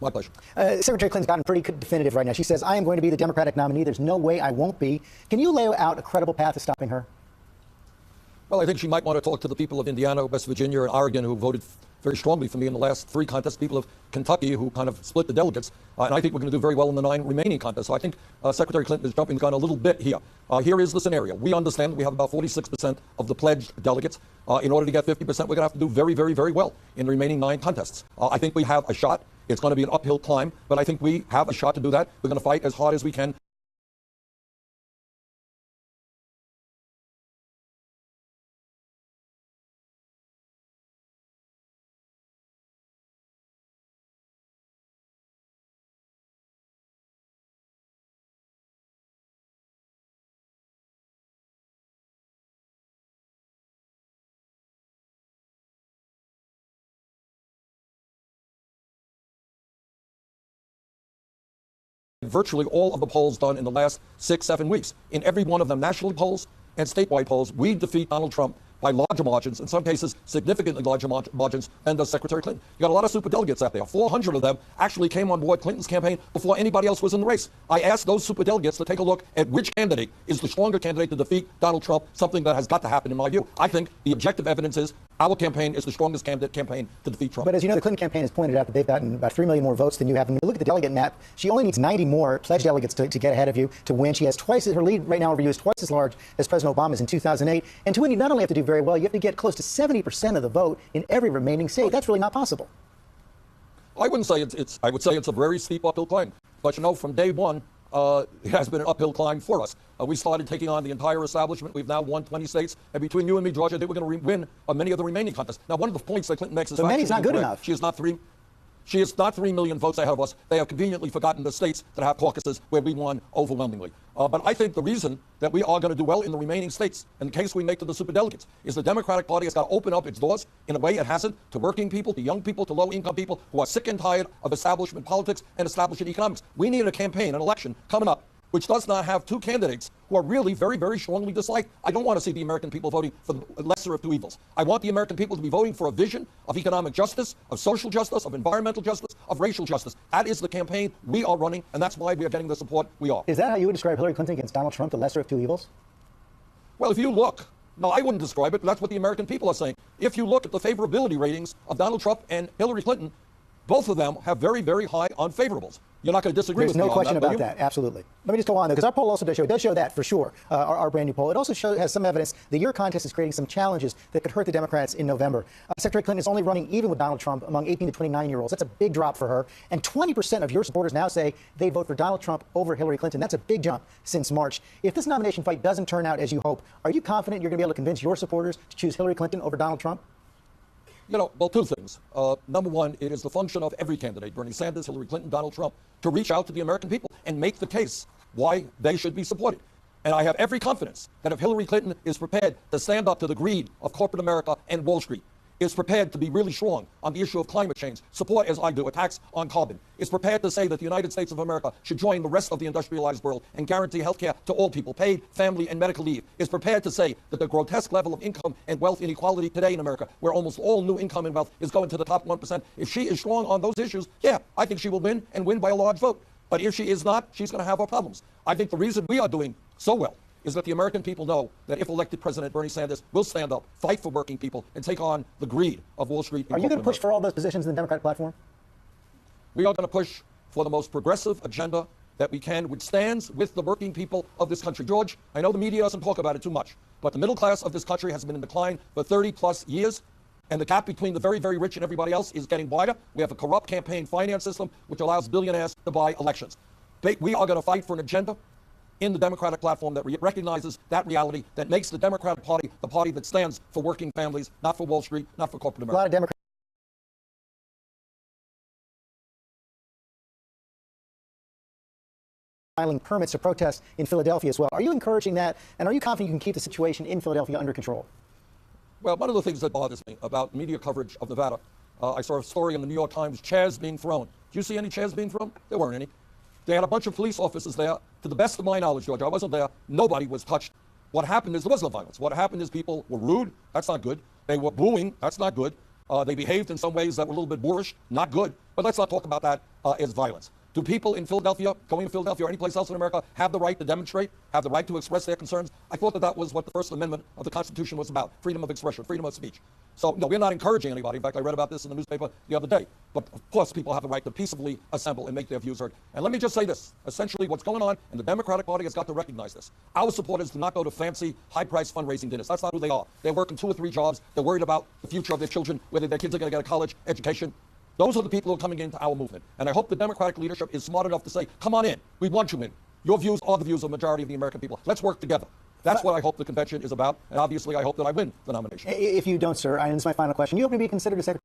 My pleasure. Secretary Clinton's gotten pretty definitive right now. She says, I am going to be the Democratic nominee. There's no way I won't be. Can you lay out a credible path to stopping her? Well, I think she might want to talk to the people of Indiana, West Virginia, and Oregon who voted very strongly for me in the last 3 contests, people of Kentucky who kind of split the delegates. And I think we're going to do very well in the 9 remaining contests. So I think Secretary Clinton is jumping the gun a little bit here. Here is the scenario. We understand we have about 46% of the pledged delegates. In order to get 50%, we're going to have to do very, very, very well in the remaining 9 contests. I think we have a shot. It's going to be an uphill climb, but I think we have a shot to do that. We're going to fight as hard as we can. Virtually all of the polls done in the last 6-7 weeks. In every one of them, national polls and statewide polls, we defeat Donald Trump by larger margins, in some cases significantly larger margins than does Secretary Clinton. You got a lot of superdelegates out there. 400 of them actually came on board Clinton's campaign before anybody else was in the race. I asked those superdelegates to take a look at which candidate is the stronger candidate to defeat Donald Trump, something that has got to happen in my view. I think the objective evidence is our campaign is the strongest candidate campaign to defeat Trump. But as you know, the Clinton campaign has pointed out that they've gotten about 3 million more votes than you have. And when you look at the delegate map, she only needs 90 more pledged delegates to get ahead of you to win. She has her lead right now over you is twice as large as President Obama's in 2008. And to win, you not only have to do very well, you have to get close to 70% of the vote in every remaining state. That's really not possible. I wouldn't say I would say it's a very steep uphill climb. But you know, from day one, it has been an uphill climb for us. We started taking on the entire establishment. We've now won 20 states. And between you and me, George, I think we're going to win many of the remaining contests. Now, one of the points that Clinton makes is many's not good enough. She is not 3 million votes ahead of us. They have conveniently forgotten the states that have caucuses where we won overwhelmingly. But I think the reason that we are going to do well in the remaining states, in the case we make to the superdelegates, is the Democratic Party has got to open up its doors in a way it hasn't to working people, to young people, to low-income people who are sick and tired of establishment politics and establishment economics. We need a campaign, an election coming up, which does not have 2 candidates who are really very, very strongly disliked. I don't want to see the American people voting for the lesser of 2 evils. I want the American people to be voting for a vision of economic justice, of social justice, of environmental justice, of racial justice. That is the campaign we are running, and that's why we are getting the support we are. Is that how you would describe Hillary Clinton against Donald Trump, the lesser of 2 evils? Well, if you look, no, I wouldn't describe it, but that's what the American people are saying. If you look at the favorability ratings of Donald Trump and Hillary Clinton, both of them have very, very high unfavorables. You're not going to disagree with me on that. There's no question about that, absolutely. Let me just go on, though, because our poll also does show that, for sure, our brand new poll. It also has some evidence that your contest is creating some challenges that could hurt the Democrats in November. Secretary Clinton is only running even with Donald Trump among 18 to 29-year-olds. That's a big drop for her. And 20% of your supporters now say they vote for Donald Trump over Hillary Clinton. That's a big jump since March. If this nomination fight doesn't turn out as you hope, are you confident you're going to be able to convince your supporters to choose Hillary Clinton over Donald Trump? You know, well, 2 things. Number one, it is the function of every candidate, Bernie Sanders, Hillary Clinton, Donald Trump, to reach out to the American people and make the case why they should be supported. And I have every confidence that if Hillary Clinton is prepared to stand up to the greed of corporate America and Wall Street, is prepared to be really strong on the issue of climate change, support, as I do, a tax on carbon, is prepared to say that the United States of America should join the rest of the industrialized world and guarantee health care to all people, paid, family, and medical leave, is prepared to say that the grotesque level of income and wealth inequality today in America, where almost all new income and wealth is going to the top 1%, if she is strong on those issues, yeah, I think she will win and win by a large vote. But if she is not, she's going to have her problems. I think the reason we are doing so well is that the American people know that if elected President Bernie Sanders will stand up, fight for working people, and take on the greed of Wall Street. Are you going to push for all those positions in the Democratic platform? We are going to push for the most progressive agenda that we can, which stands with the working people of this country. George, I know the media doesn't talk about it too much, but the middle class of this country has been in decline for 30+ years, and the gap between the very, very rich and everybody else is getting wider. We have a corrupt campaign finance system which allows billionaires to buy elections. We are going to fight for an agenda in the Democratic platform that recognizes that reality, that makes the Democratic Party the party that stands for working families, not for Wall Street, not for corporate America. A lot of Democrats filing permits to protest in Philadelphia as well. Are you encouraging that, and are you confident you can keep the situation in Philadelphia under control? Well, one of the things that bothers me about media coverage of Nevada, I saw a story in the New York Times, chairs being thrown. Did you see any chairs being thrown? There weren't any. They had a bunch of police officers there. To the best of my knowledge, George, I wasn't there. Nobody was touched. What happened is there was no violence. What happened is people were rude. That's not good. They were booing. That's not good. They behaved in some ways that were a little bit boorish. Not good. But let's not talk about that as violence. Do people in Philadelphia, going to Philadelphia or any place else in America, have the right to demonstrate, have the right to express their concerns? I thought that was what the First Amendment of the Constitution was about, freedom of expression, freedom of speech. So, we're not encouraging anybody. In fact, I read about this in the newspaper the other day. But, of course, people have the right to peaceably assemble and make their views heard. And let me just say this. Essentially, what's going on, and the Democratic Party has got to recognize this. Our supporters do not go to fancy, high-priced fundraising dinners. That's not who they are. They're working 2 or 3 jobs. They're worried about the future of their children, whether their kids are going to get a college education. Those are the people who are coming into our movement. And I hope the Democratic leadership is smart enough to say, come on in. We want you in. Your views are the views of the majority of the American people. Let's work together. That's what I hope the convention is about. And obviously, I hope that I win the nomination. If you don't, sir, and this is my final question, you hope to be considered a Secretary